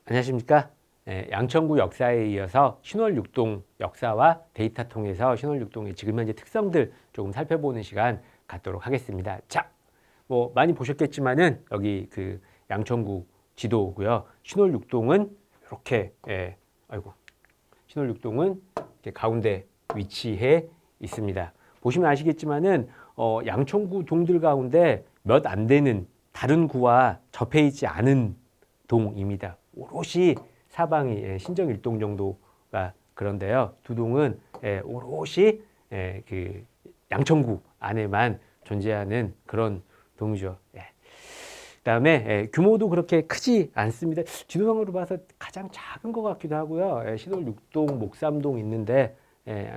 안녕하십니까. 양천구 역사에 이어서 신월육동 역사와 데이터 통해서 신월육동의 지금 현재 특성들 조금 살펴보는 시간 갖도록 하겠습니다. 자, 뭐 많이 보셨겠지만은 여기 그 양천구 지도고요. 신월육동은 이렇게 신월육동은 이렇게 가운데 위치해 있습니다. 보시면 아시겠지만은 양천구 동들 가운데 몇 안 되는 다른 구와 접해 있지 않은 동입니다. 오롯이 사방이 신정 1동 정도가 그런데요. 두 동은 오롯이 그 양천구 안에만 존재하는 그런 동이죠. 그다음에 규모도 그렇게 크지 않습니다. 지도상으로 봐서 가장 작은 것 같기도 하고요. 신월육동, 목삼동 있는데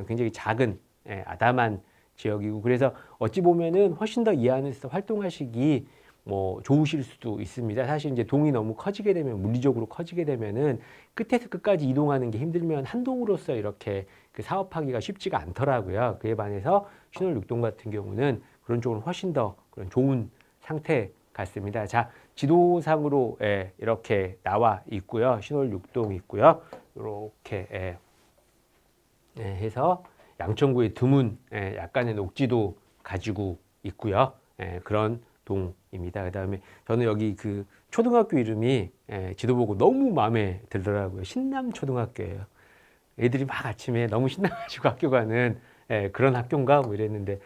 굉장히 작은 아담한 지역이고, 그래서 어찌 보면은 훨씬 더 이 안에서 활동하시기 뭐 좋으실 수도 있습니다. 사실 이제 동이 너무 커지게 되면, 물리적으로 커지게 되면은 끝에서 끝까지 이동하는 게 힘들면 한 동으로서 이렇게 그 사업하기가 쉽지가 않더라고요. 그에 반해서 신월육동 같은 경우는 그런 쪽은 훨씬 더 그런 좋은 상태 같습니다. 자, 지도상으로 이렇게 나와 있고요. 신월육동 있고요. 이렇게 해서 양천구의 드문 약간의 녹지도 가지고 있고요. 그런 동입니다. 그 다음에 저는 여기 그 초등학교 이름이 지도 보고 너무 마음에 들더라고요. 신남초등학교예요. 애들이 막 아침에 너무 신나가지고 학교 가는 그런 학교인가 뭐 이랬는데,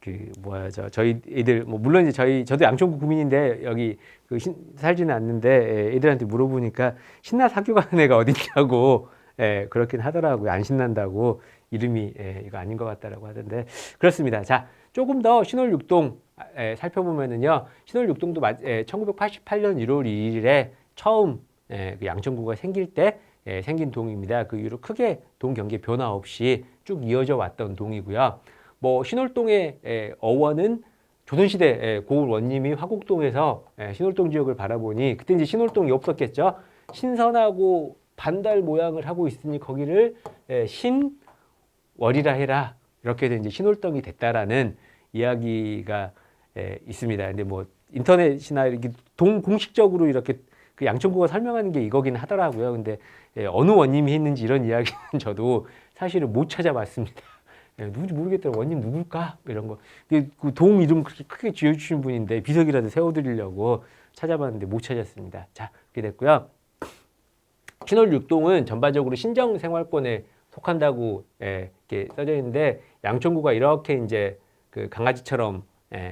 그 뭐야 저희 애들 뭐 물론 이제 저도 양천구 구민인데 여기 그 살지는 않는데 애들한테 물어보니까 신나서 학교 가는 애가 어딨냐고 그렇긴 하더라고요. 안 신난다고, 이름이 이거 아닌 것 같다라고 하던데, 그렇습니다. 자, 조금 더 신월육동 살펴보면은요, 신월육동도 1988년 1월 2일에 처음 그 양천구가 생길 때 생긴 동입니다. 그 이후로 크게 동 경계 변화 없이 쭉 이어져 왔던 동이고요. 뭐 신월동의 어원은 조선시대 고을 원님이 화곡동에서 신월동 지역을 바라보니, 그때 이제 신월동이 없었겠죠. 신선하고 반달 모양을 하고 있으니 거기를 신월이라 해라, 이렇게 해서 이제 신월동이 됐다라는 이야기가 있습니다. 근데 뭐 인터넷이나 이렇게 공식적으로 이렇게 그 양천구가 설명하는 게 이거긴 하더라고요. 근데 어느 원님이 했는지 이런 이야기는 저도 사실은 못 찾아봤습니다. 누군지 모르겠더라고. 원님 누굴까? 이런 거. 그 동 이름 그렇게 크게 지어주신 분인데 비석이라도 세워드리려고 찾아봤는데 못 찾았습니다. 자, 그렇게 됐고요. 신월육동은 전반적으로 신정생활권에 속한다고 이렇게 써져 있는데, 양천구가 이렇게 이제 그 강아지처럼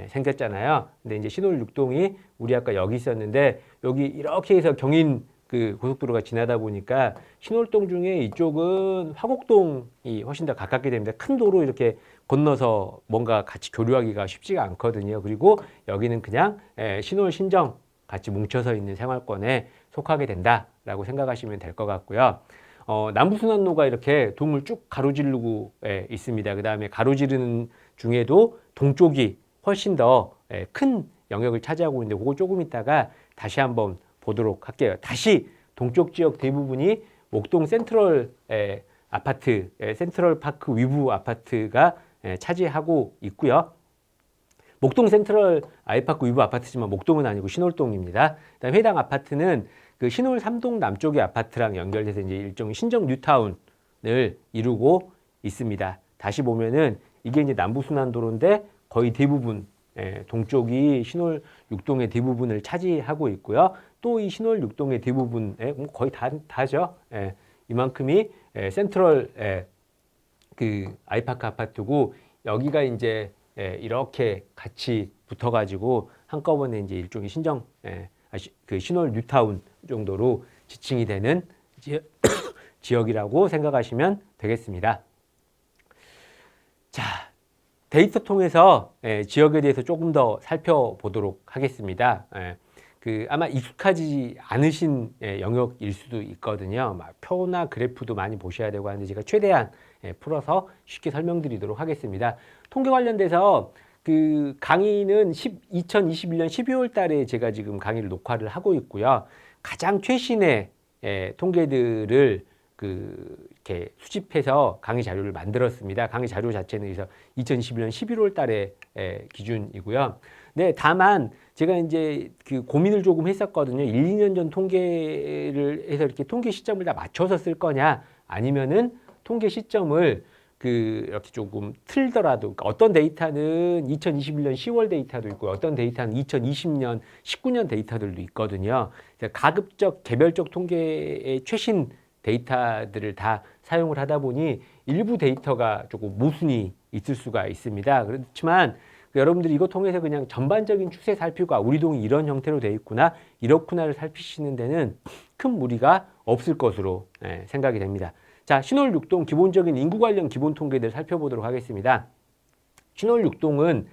생겼잖아요. 근데 이제 신월육동이 우리 아까 여기 있었는데, 여기 이렇게 해서 경인 그 고속도로가 지나다 보니까 신월동 중에 이쪽은 화곡동이 훨씬 더 가깝게 됩니다. 큰 도로 이렇게 건너서 뭔가 같이 교류하기가 쉽지가 않거든요. 그리고 여기는 그냥 신월 신정 같이 뭉쳐서 있는 생활권에 속하게 된다라고 생각하시면 될 것 같고요. 남부순환로가 이렇게 동을 쭉 가로지르고 있습니다. 그 다음에 가로지르는 중에도 동쪽이 훨씬 더 큰 영역을 차지하고 있는데, 그거 조금 있다가 다시 한번 보도록 할게요. 다시 동쪽 지역 대부분이 목동 센트럴 아파트, 센트럴 파크 위브 아파트가 차지하고 있고요. 목동 센트럴 아이파크 위브 아파트지만 목동은 아니고 신월동입니다. 그다음 해당 아파트는 그 신월 3동 남쪽의 아파트랑 연결돼서 이제 일종의 신정 뉴타운을 이루고 있습니다. 다시 보면은 이게 이제 남부순환도로인데 거의 대부분 동쪽이 신월 6동의 대부분을 차지하고 있고요. 또 이 신월 6동의 대부분에 거의 다죠. 이만큼이 센트럴 그 아이파크 아파트고, 여기가 이제 이렇게 같이 붙어가지고 한꺼번에 이제 일종의 신정 그 신월 뉴타운 정도로 지칭이 되는 지역이라고 생각하시면 되겠습니다. 자, 데이터 통해서 지역에 대해서 조금 더 살펴보도록 하겠습니다. 그 아마 익숙하지 않으신 영역일 수도 있거든요. 막 표나 그래프도 많이 보셔야 되고 하는데, 제가 최대한 풀어서 쉽게 설명드리도록 하겠습니다. 통계 관련돼서 그 강의는 2021년 12월 달에 제가 지금 강의를 녹화를 하고 있고요. 가장 최신의 통계들을 이렇게 수집해서 강의 자료를 만들었습니다. 강의 자료 자체는 그래서 2021년 11월 달에 기준이고요. 네, 다만 제가 이제 그 고민을 조금 했었거든요. 1, 2년 전 통계를 해서 이렇게 통계 시점을 다 맞춰서 쓸 거냐, 아니면은 통계 시점을 이렇게 조금 틀더라도, 그러니까 어떤 데이터는 2021년 10월 데이터도 있고 어떤 데이터는 2020년 19년 데이터들도 있거든요. 가급적 개별적 통계의 최신 데이터들을 다 사용을 하다 보니 일부 데이터가 조금 모순이 있을 수가 있습니다. 그렇지만 여러분들이 이거 통해서 그냥 전반적인 추세 살피고 우리 동이 이런 형태로 돼 있구나, 이렇구나를 살피시는 데는 큰 무리가 없을 것으로 생각이 됩니다. 자, 신월 6동 기본적인 인구 관련 기본 통계들 살펴보도록 하겠습니다. 신월 6동은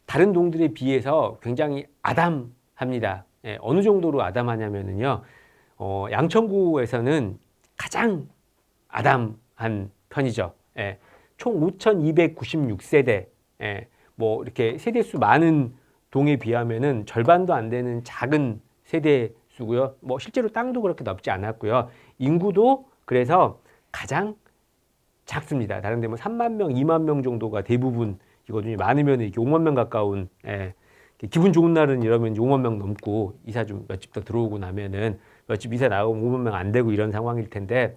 다른 동들에 비해서 굉장히 아담합니다. 어느 정도로 아담하냐면요. 양천구에서는 가장 아담한 편이죠. 총 5,296세대. 뭐 이렇게 세대수 많은 동에 비하면은 절반도 안 되는 작은 세대수고요. 뭐 실제로 땅도 그렇게 넓지 않았고요. 인구도 그래서 가장 작습니다. 다른 데 뭐 3만 명, 2만 명 정도가 대부분이거든요. 많으면 이렇게 5만 명 가까운, 기분 좋은 날은 이러면 5만 명 넘고 이사 좀 몇 집 더 들어오고 나면은 몇 집 이사 나오면 5만 명 안 되고 이런 상황일 텐데,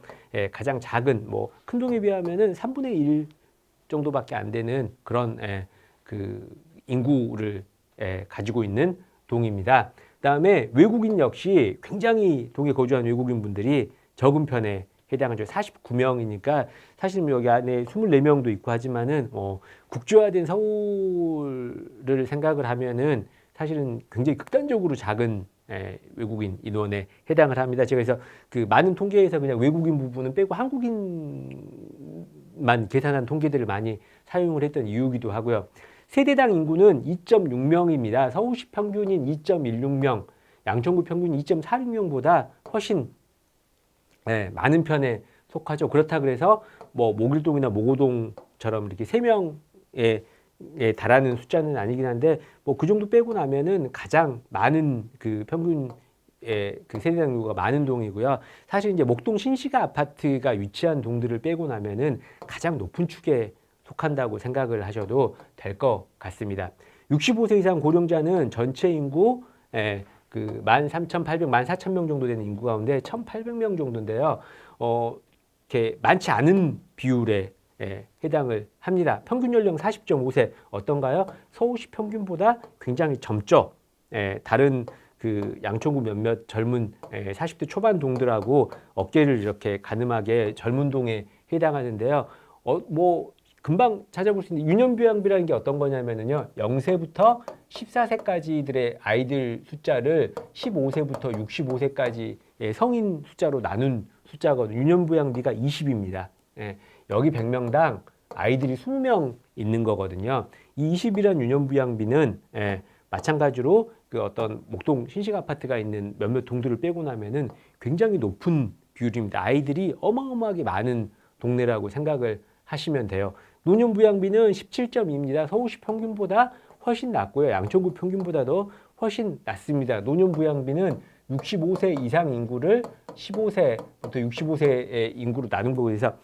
가장 작은 뭐 큰 동에 비하면은 3분의 1 정도밖에 안 되는 그런 그 인구를 가지고 있는 동입니다. 그다음에 외국인 역시 굉장히 동에 거주하는 외국인 분들이 적은 편에 해당하죠. 49명이니까 사실 여기 안에 24명도 있고 하지만은 국제화된 서울을 생각을 하면은 사실은 굉장히 극단적으로 작은 외국인 인원에 해당을 합니다. 제가 그래서 그 많은 통계에서 그냥 외국인 부분은 빼고 한국인만 계산한 통계들을 많이 사용을 했던 이유기도 하고요. 세대당 인구는 2.6명입니다. 서울시 평균인 2.16명, 양천구 평균 2.46명보다 훨씬 많은 편에 속하죠. 그렇다 그래서 뭐 목일동이나 목오동처럼 이렇게 3명에 달하는 숫자는 아니긴 한데 뭐 그 정도 빼고 나면은 가장 많은 그 평균 그 세대당 인구가 많은 동이고요. 사실 이제 목동 신시가 아파트가 위치한 동들을 빼고 나면은 가장 높은 축에 속한다고 생각을 하셔도 될 것 같습니다. 65세 이상 고령자는 전체 인구 그 13,800, 14,000명 정도 되는 인구 가운데 1,800명 정도인데요. 이렇게 많지 않은 비율에 해당을 합니다. 평균 연령 40.5세 어떤가요? 서울시 평균보다 굉장히 젊죠. 다른 그 양천구 몇몇 젊은 40대 초반 동들하고 어깨를 이렇게 가늠하게 젊은 동에 해당하는데요. 뭐 금방 찾아볼 수 있는 유년부양비라는 게 어떤 거냐면요. 0세부터 14세까지들의 아이들 숫자를 15세부터 65세까지의 성인 숫자로 나눈 숫자거든요. 유년부양비가 20입니다. 여기 100명당 아이들이 20명 있는 거거든요. 이 20이란 유년부양비는 마찬가지로 그 어떤 목동 신식 아파트가 있는 몇몇 동들을 빼고 나면은 굉장히 높은 비율입니다. 아이들이 어마어마하게 많은 동네라고 생각을 하시면 돼요. 노년부양비는 17.2입니다. 서울시 평균보다 훨씬 낮고요. 양천구 평균보다도 훨씬 낮습니다. 노년부양비는 65세 이상 인구를 15세부터 65세의 인구로 나눈 거고 그래서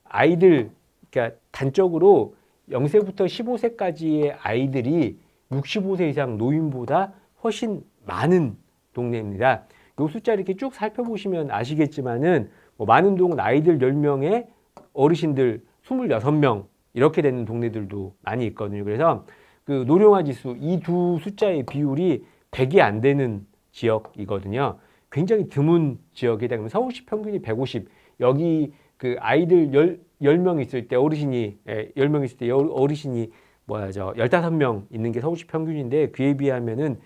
아이들, 그러니까 단적으로 0세부터 15세까지의 아이들이 65세 이상 노인보다 훨씬 많은 동네입니다. 이 숫자 이렇게 쭉 살펴보시면 아시겠지만은 뭐 많은 동은 아이들 10명에 어르신들 26명 이렇게 되는 동네들도 많이 있거든요. 그래서 그 노령화 지수 이 두 숫자의 비율이 100이 안 되는 지역이거든요. 굉장히 드문 지역에 해당하면 서울시 평균이 150. 여기 그 아이들 10명 있을 때 어르신이 10명 있을 때 어르신이 15명 있는 게 서울시 평균인데 그에 비하면은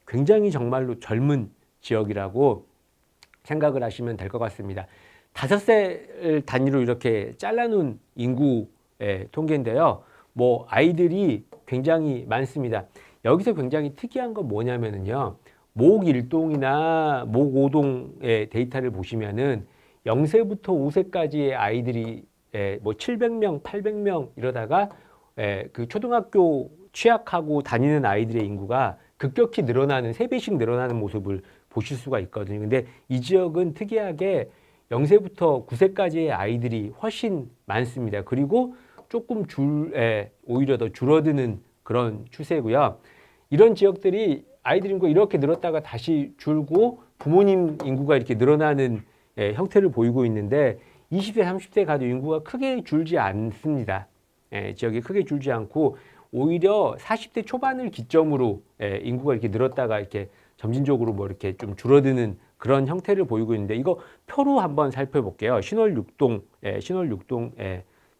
굉장히 정말로 젊은 지역이라고 생각을 하시면 될 것 같습니다. 5세 단위로 이렇게 잘라놓은 인구의 통계인데요. 뭐 아이들이 굉장히 많습니다. 여기서 굉장히 특이한 건 뭐냐면은요. 목 1동이나 목 5동의 데이터를 보시면은 0세부터 5세까지의 아이들이 뭐 700명, 800명 이러다가 그 초등학교 취약하고 다니는 아이들의 인구가 급격히 늘어나는 3배씩 늘어나는 모습을 보실 수가 있거든요. 근데 이 지역은 특이하게 0세부터 9세까지의 아이들이 훨씬 많습니다. 그리고 조금 오히려 더 줄어드는 그런 추세고요. 이런 지역들이 아이들 인구가 이렇게 늘었다가 다시 줄고 부모님 인구가 이렇게 늘어나는 형태를 보이고 있는데 20대, 30대 가도 인구가 크게 줄지 않습니다. 지역이 크게 줄지 않고 오히려 40대 초반을 기점으로 인구가 이렇게 늘었다가 이렇게 점진적으로 뭐 이렇게 좀 줄어드는 그런 형태를 보이고 있는데 이거 표로 한번 살펴볼게요. 신월육동,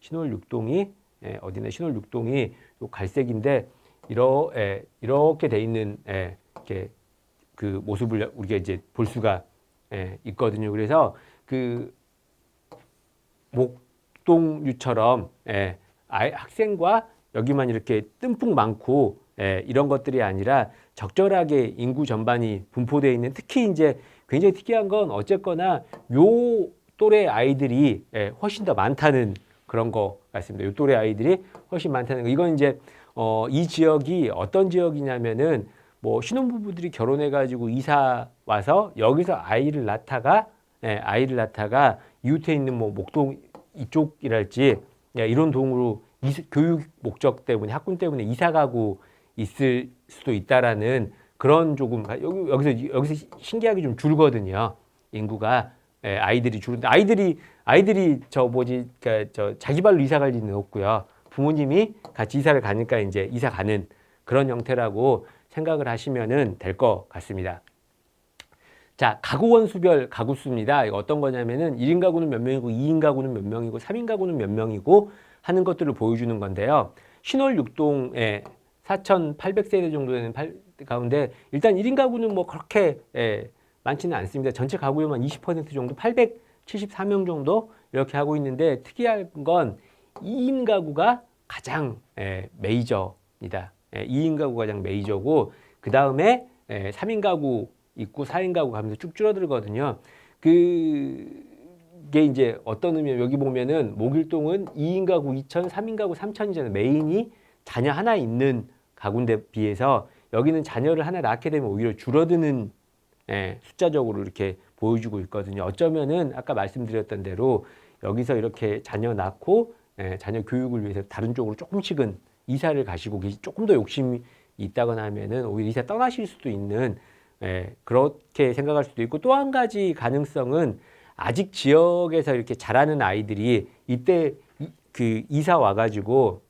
신월육동이 어디나 신월육동이 요 갈색인데 이렇게 돼 있는 이렇게 그 모습을 우리가 이제 볼 수가 있거든요. 그래서 그 목동유처럼 학생과 여기만 이렇게 듬뿍 많고 이런 것들이 아니라 적절하게 인구 전반이 분포되어 있는 특히 이제 굉장히 특이한 건 어쨌거나 요 또래 아이들이 훨씬 더 많다는 그런 거 같습니다. 요 또래 아이들이 훨씬 많다는 거. 이건 이제 이 지역이 어떤 지역이냐면은 뭐 신혼부부들이 결혼해가지고 이사 와서 여기서 아이를 낳다가 이웃에 있는 뭐 목동 이쪽이랄지 이런 동으로 교육 목적 때문에 학군 때문에 이사 가고 있을 수도 있다라는 그런 조금 여기서 신기하게 좀 줄거든요. 인구가 아이들이 줄는데 아이들이 그러니까 저 자기 발로 이사 갈 리는 없고요. 부모님이 같이 이사를 가니까 이제 이사 가는 그런 형태라고 생각을 하시면은 될 것 같습니다. 자, 가구원 수별 가구수입니다. 이거 어떤 거냐면은 1인 가구는 몇 명이고 2인 가구는 몇 명이고 3인 가구는 몇 명이고 하는 것들을 보여주는 건데요. 신월육동에 4,800세대 정도 되는 가운데 일단 1인 가구는 뭐 그렇게 많지는 않습니다. 전체 가구요만 20% 정도 874명 정도 이렇게 하고 있는데 특이한 건 2인 가구가 가장 메이저입니다. 2인 가구가 가장 메이저고 그 다음에 3인 가구 있고 4인 가구 가면서 쭉 줄어들거든요. 그게 이제 어떤 의미냐면 여기 보면은 목일동은 2인 가구 2천, 3인 가구 3천이잖아요. 메인이 자녀 하나 있는 가구인데 비해서 여기는 자녀를 하나 낳게 되면 오히려 줄어드는 숫자적으로 이렇게 보여주고 있거든요. 어쩌면은 아까 말씀드렸던 대로 여기서 이렇게 자녀 낳고 자녀 교육을 위해서 다른 쪽으로 조금씩은 이사를 가시고 조금 더 욕심이 있다거나 하면은 오히려 이사 떠나실 수도 있는 그렇게 생각할 수도 있고 또 한 가지 가능성은 아직 지역에서 이렇게 자라는 아이들이 이때 그 이사 와가지고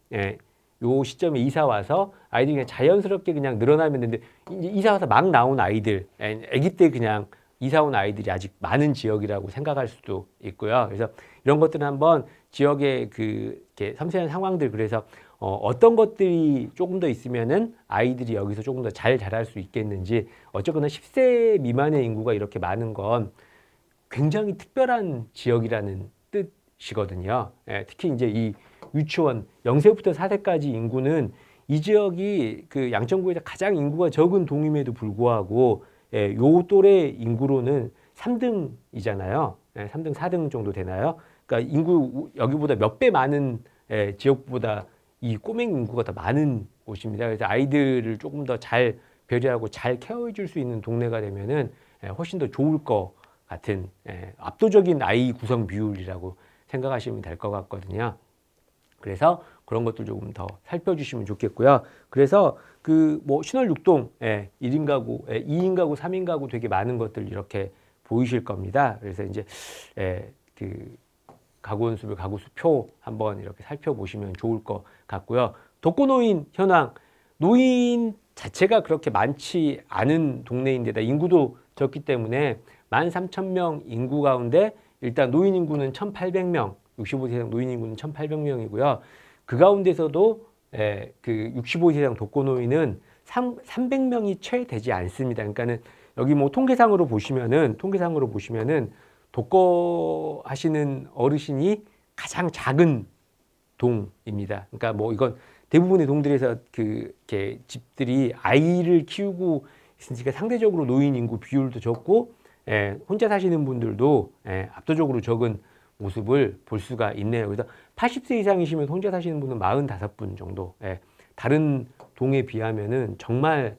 요 시점에 이사 와서 아이들이 그냥 자연스럽게 그냥 늘어나면 되는데 이제 이사 와서 막 나온 아이들, 아기 때 그냥 이사 온 아이들이 아직 많은 지역이라고 생각할 수도 있고요. 그래서 이런 것들은 한번 지역의 그 이렇게 섬세한 상황들 그래서 어떤 것들이 조금 더 있으면은 아이들이 여기서 조금 더 잘 자랄 수 있겠는지 어쨌거나 10세 미만의 인구가 이렇게 많은 건 굉장히 특별한 지역이라는 뜻이거든요. 특히 이제 이 유치원 0세부터 4세까지 인구는 이 지역이 그 양천구에서 가장 인구가 적은 동임에도 불구하고 요 또래 인구로는 3등이잖아요. 3등, 4등 정도 되나요? 그러니까 인구 여기보다 몇 배 많은 지역보다 이 꼬맹이 인구가 더 많은 곳입니다. 그래서 아이들을 조금 더 잘 배려하고 잘 케어해 줄 수 있는 동네가 되면은 훨씬 더 좋을 것 같은 압도적인 아이 구성 비율이라고 생각하시면 될 것 같거든요. 그래서 그런 것들 조금 더 살펴주시면 좋겠고요. 그래서 그 뭐 신월육동 1인 가구, 2인 가구, 3인 가구 되게 많은 것들 이렇게 보이실 겁니다. 그래서 이제 그 가구원 수별 가구수표 한번 이렇게 살펴보시면 좋을 것 같고요. 독거노인 현황, 노인 자체가 그렇게 많지 않은 동네인데다 인구도 적기 때문에 13,000명 인구 가운데 일단 노인 인구는 1,800명, 65세 이상 노인 인구는 1,800명이고요. 그 가운데서도 그 65세 이상 독거노인은 300명이 채 되지 않습니다. 그러니까는 여기 뭐 통계상으로 보시면은 독거 하시는 어르신이 가장 작은 동입니다. 그러니까 뭐 이건 대부분의 동들에서 이렇게 집들이 아이를 키우고 있으니까 상대적으로 노인 인구 비율도 적고 혼자 사시는 분들도 압도적으로 적은 모습을 볼 수가 있네요. 그래서 80세 이상이시면 혼자 사시는 분은 45분 정도. 다른 동에 비하면은 정말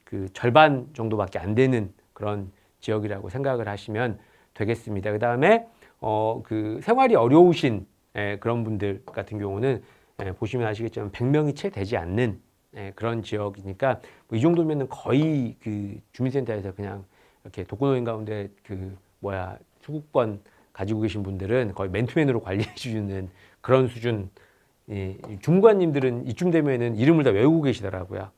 그 절반 정도밖에 안 되는 그런 지역이라고 생각을 하시면 되겠습니다. 그 다음에 그 생활이 어려우신 그런 분들 같은 경우는 보시면 아시겠지만 100명이 채 되지 않는 그런 지역이니까 뭐이 정도면은 거의 그 주민센터에서 그냥 이렇게 독거노인 가운데 수급권 가지고 계신 분들은 거의 맨투맨으로 관리해 주는 그런 수준. 주무관님들은 이쯤 되면은 이름을 다 외우고 계시더라고요.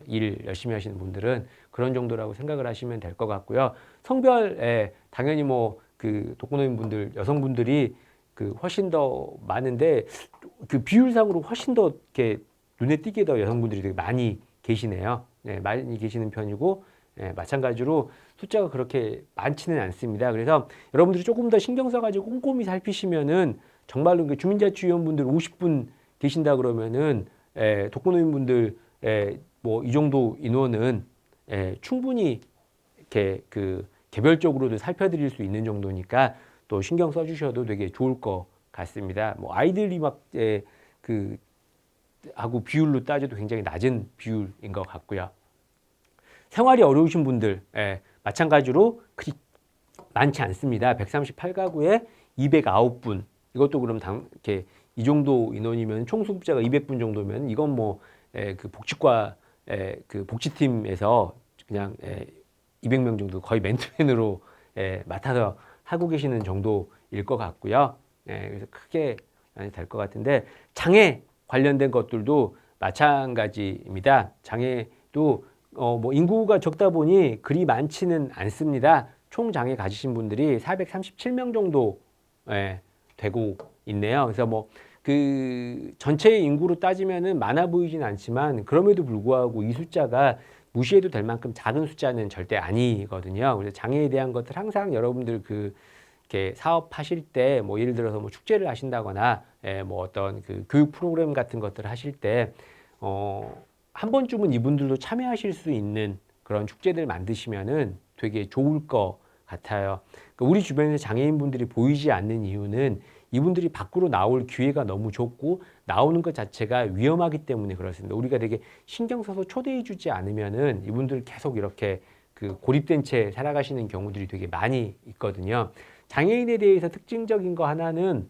일 열심히 하시는 분들은 그런 정도라고 생각을 하시면 될 것 같고요. 성별, 당연히 뭐 그 독거노인 분들, 여성분들이 그 훨씬 더 많은데 그 비율상으로 훨씬 더 이렇게 눈에 띄게 더 여성분들이 되게 많이 계시네요. 많이 계시는 편이고, 마찬가지로 숫자가 그렇게 많지는 않습니다. 그래서 여러분들이 조금 더 신경 써가지고 꼼꼼히 살피시면은 정말로 그 주민자치위원분들 50분 계신다 그러면은 독거노인분들 뭐 이 정도 인원은 충분히 이렇게 그 개별적으로도 살펴드릴 수 있는 정도니까 또 신경 써주셔도 되게 좋을 것 같습니다. 뭐 아이들이 그 하고 비율로 따져도 굉장히 낮은 비율인 것 같고요. 생활이 어려우신 분들 마찬가지로 그리 많지 않습니다. 138가구에 209분. 이것도 그럼 이렇게 이 정도 인원이면 총 수급자가 200분 정도면 이건 뭐 그 복지과 그 복지팀에서 그냥 200명 정도 거의 맨투맨으로 맡아서 하고 계시는 정도일 것 같고요. 그래서 크게 될 것 같은데 장애 관련된 것들도 마찬가지입니다. 장애도 뭐 인구가 적다 보니 그리 많지는 않습니다. 총 장애 가지신 분들이 437명 정도 되고 있네요. 그래서 뭐 그 전체 인구로 따지면은 많아 보이진 않지만 그럼에도 불구하고 이 숫자가 무시해도 될 만큼 작은 숫자는 절대 아니거든요. 그래서 장애에 대한 것들 항상 여러분들 이렇게 사업하실 때 뭐 예를 들어서 뭐 축제를 하신다거나 뭐 어떤 그 교육 프로그램 같은 것들을 하실 때 한 번쯤은 이분들도 참여하실 수 있는 그런 축제들 만드시면은 되게 좋을 것 같아요. 그러니까 우리 주변에 장애인분들이 보이지 않는 이유는 이분들이 밖으로 나올 기회가 너무 좁고 나오는 것 자체가 위험하기 때문에 그렇습니다. 우리가 되게 신경 써서 초대해 주지 않으면은 이분들 계속 이렇게 그 고립된 채 살아가시는 경우들이 되게 많이 있거든요. 장애인에 대해서 특징적인 거 하나는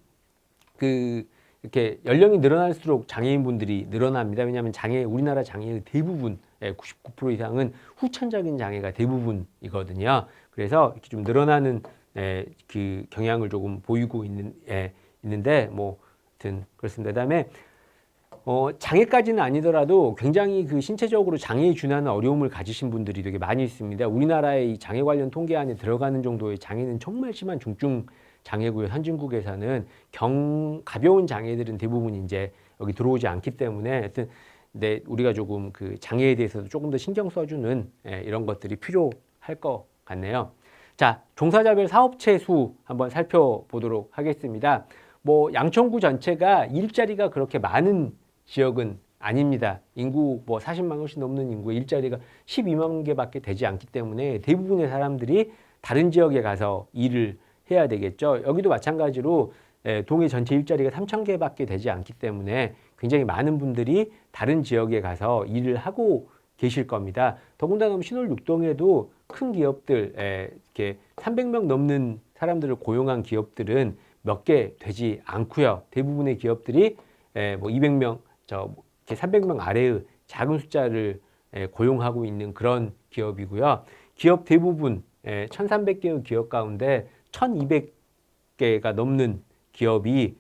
이렇게 연령이 늘어날수록 장애인분들이 늘어납니다. 왜냐하면 우리나라 장애의 대부분 99% 이상은 후천적인 장애가 대부분이거든요. 그래서 이렇게 좀 늘어나는 그 경향을 조금 보이고 있는데 뭐 하여튼 그렇습니다. 그다음에 장애까지는 아니더라도 굉장히 그 신체적으로 장애에 준하는 어려움을 가지신 분들이 되게 많이 있습니다. 우리나라의 이 장애 관련 통계 안에 들어가는 정도의 장애는 정말 심한 중증 장애고요. 선진국에서는 가벼운 장애들은 대부분 이제 여기 들어오지 않기 때문에 하여튼 우리가 조금 그 장애에 대해서도 조금 더 신경 써주는 이런 것들이 필요할 것 같네요. 자, 종사자별 사업체 수 한번 살펴보도록 하겠습니다. 뭐 양천구 전체가 일자리가 그렇게 많은 지역은 아닙니다. 인구 뭐 40만 훨씬 넘는 인구의 일자리가 12만 개밖에 되지 않기 때문에 대부분의 사람들이 다른 지역에 가서 일을 해야 되겠죠. 여기도 마찬가지로 동해 전체 일자리가 3천 개밖에 되지 않기 때문에 굉장히 많은 분들이 다른 지역에 가서 일을 하고 계실 겁니다. 더군다나 신월육동에도 큰 기업들, 이렇게 300명 넘는 사람들을 고용한 기업들은 몇 개 되지 않고요. 대부분의 기업들이 뭐 200명, 이렇게 300명 아래의 작은 숫자를 고용하고 있는 그런 기업이고요. 기업 대부분 1,300개의 기업 가운데 1,200개가 넘는 기업이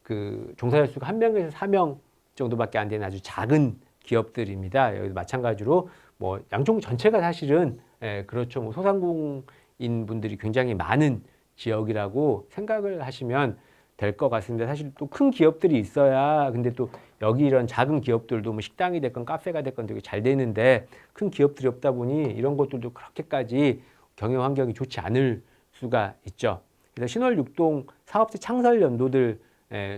그 종사자 수가 1명에서 4명 정도밖에 안 되는 아주 작은 기업들입니다. 여기도 마찬가지로 뭐 양천구 전체가 사실은 그렇죠. 뭐 소상공인 분들이 굉장히 많은 지역이라고 생각을 하시면 될 것 같습니다. 사실 또 큰 기업들이 있어야 근데 또 여기 이런 작은 기업들도 뭐 식당이 됐건 카페가 됐건 되게 잘 되는데 큰 기업들이 없다 보니 이런 것들도 그렇게까지 경영 환경이 좋지 않을 수가 있죠. 그래서 신월육동 사업체 창설 연도들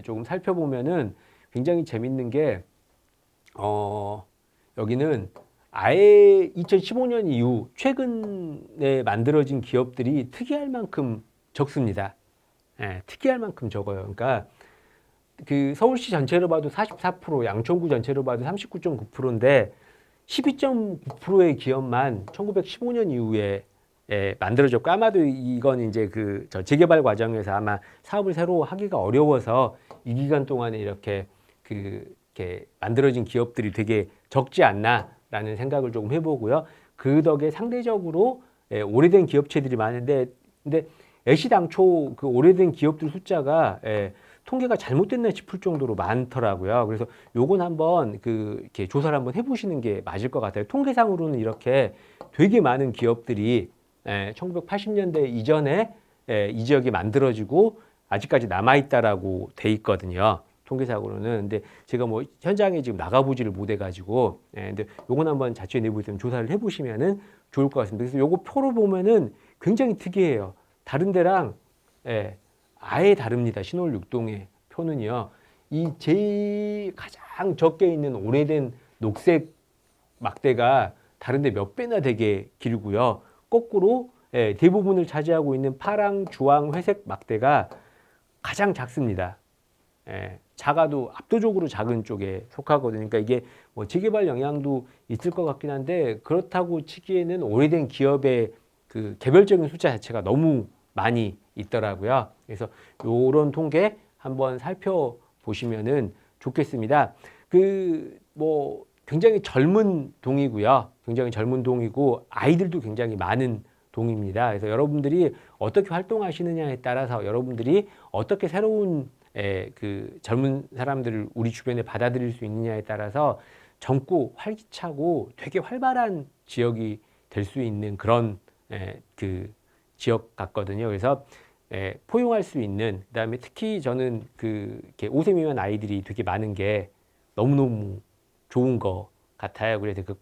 조금 살펴보면은 굉장히 재밌는 게 여기는 아예 2015년 이후 최근에 만들어진 기업들이 특이할 만큼 적습니다. 특이할 만큼 적어요. 그러니까 그 서울시 전체로 봐도 44%, 양천구 전체로 봐도 39.9%인데 12.9%의 기업만 1915년 이후에 만들어졌고 아마도 이건 이제 그 저 재개발 과정에서 아마 사업을 새로 하기가 어려워서 이 기간 동안에 이렇게 이렇게 만들어진 기업들이 되게 적지 않나라는 생각을 조금 해보고요. 그 덕에 상대적으로 오래된 기업체들이 많은데 근데 애시당초 그 오래된 기업들 숫자가 통계가 잘못됐나 싶을 정도로 많더라고요. 그래서 요건 한번 이렇게 조사를 한번 해보시는 게 맞을 것 같아요. 통계상으로는 이렇게 되게 많은 기업들이 1980년대 이전에 이 지역이 만들어지고 아직까지 남아있다라고 돼 있거든요. 통계상으로는. 근데 제가 뭐 현장에 지금 나가보지를 못해가지고, 근데 요건 한번 자체 내부에서 조사를 해보시면은 좋을 것 같습니다. 그래서 요거 표로 보면은 굉장히 특이해요. 다른 데랑 아예 다릅니다. 신월 육동의 표는요. 이 제일 가장 적게 있는 오래된 녹색 막대가 다른데 몇 배나 되게 길고요. 거꾸로 대부분을 차지하고 있는 파랑, 주황, 회색 막대가 가장 작습니다. 작아도 압도적으로 작은 쪽에 속하거든요. 그러니까 이게 뭐 재개발 영향도 있을 것 같긴 한데 그렇다고 치기에는 오래된 기업의 그 개별적인 숫자 자체가 너무 많이 있더라고요. 그래서 요런 통계 한번 살펴보시면은 좋겠습니다. 그 뭐 굉장히 젊은 동이고요. 굉장히 젊은 동이고 아이들도 굉장히 많은 동입니다. 그래서 여러분들이 어떻게 활동하시느냐에 따라서 여러분들이 어떻게 새로운 그 젊은 사람들을 우리 주변에 받아들일 수 있느냐에 따라서 젊고 활기차고 되게 활발한 지역이 될 수 있는 그런 그 지역 같거든요. 그래서 포용할 수 있는 그다음에 특히 저는 이렇게 5세 미만 아이들이 되게 많은 게 너무너무 좋은 것 같아요. 그래서 그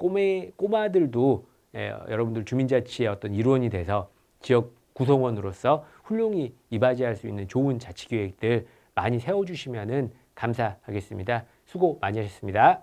꼬마들도 여러분들 주민자치의 어떤 일원이 돼서 지역 구성원으로서 훌륭히 이바지할 수 있는 좋은 자치 계획들 많이 세워주시면은 감사하겠습니다. 수고 많이 하셨습니다.